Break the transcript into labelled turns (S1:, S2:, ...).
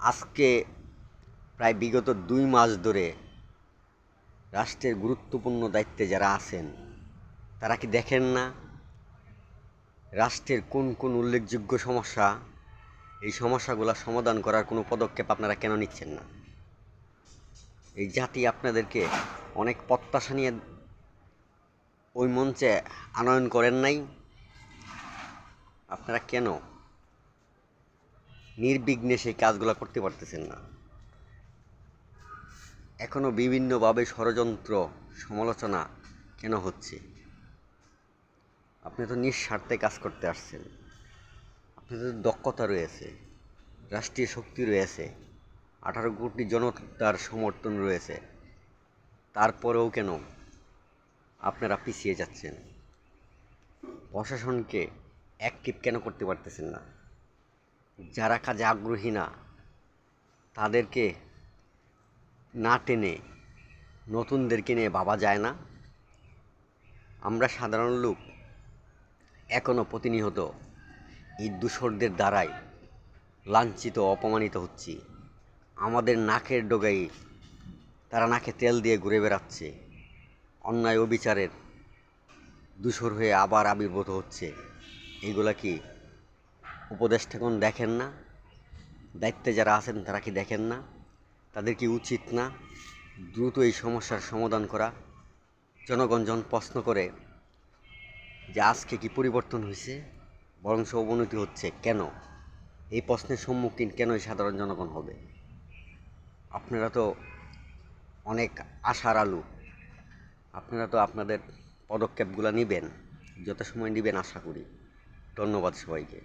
S1: আজকে প্রায় বিগত 2 মাস ধরে রাষ্ট্রের গুরুত্বপূর্ণ দায়িত্বে যারা আছেন তারা কি দেখেন না রাষ্ট্রের কোন কোন উল্লেখযোগ্য সমস্যা, এই সমস্যাগুলো সমাধান করার কোনো পদক্ষেপ আপনারা কেন নিচ্ছেন না? এই জাতি আপনাদেরকে অনেক প্রত্যাশা নিয়ে ওই মঞ্চে আনয়ন করেন নাই। আপনারা কেন নির্বিঘ্নে সেই কাজগুলো করতে পারতেছেন না? এখনও বিভিন্নভাবে ষড়যন্ত্র সমালোচনা কেন হচ্ছে? আপনি তো নিঃস্বার্থে কাজ করতে আসছেন, আপনাদের দক্ষতা রয়েছে, রাষ্ট্রীয় শক্তি রয়েছে, 18 কোটি জনতার সমর্থন রয়েছে, তারপরেও কেন আপনারা পিছিয়ে যাচ্ছেন? প্রশাসনকে অ্যাক্টিভ কেন করতে পারতেছেন না? যারা কাজে আগ্রহী না তাদেরকে না টেনে নতুনদেরকে নিয়ে ভাবা যায় না? আমরা সাধারণ লোক এখনও প্রতিনিয়ত এই দূষরদের দ্বারাই লাঞ্ছিত অপমানিত হচ্ছি। আমাদের নাকের ডগায় তারা নাকে তেল দিয়ে ঘুরে বেড়াচ্ছে, অন্যায় অবিচারের দূষর হয়ে আবার আবির্ভূত হচ্ছে। এইগুলা কি উপদেষ্টাগণ দেখেন না? দায়িত্বে যারা আছেন তারা কি দেখেন না? তাদের কি উচিত না দ্রুত এই সমস্যার সমাধান করা? জনগণ যখন প্রশ্ন করে যে আজকে কি পরিবর্তন হয়েছে, বরঞ্চ অবনতি হচ্ছে, কেন? এই প্রশ্নের সম্মুখীন কেন সাধারণ জনগণ হবে? আপনারা তো অনেক আশার আলু, আপনারা তো আপনাদের পদক্ষেপগুলো নেবেন, যত সময় নেবেন আশা করি। ধন্যবাদ সবাইকে।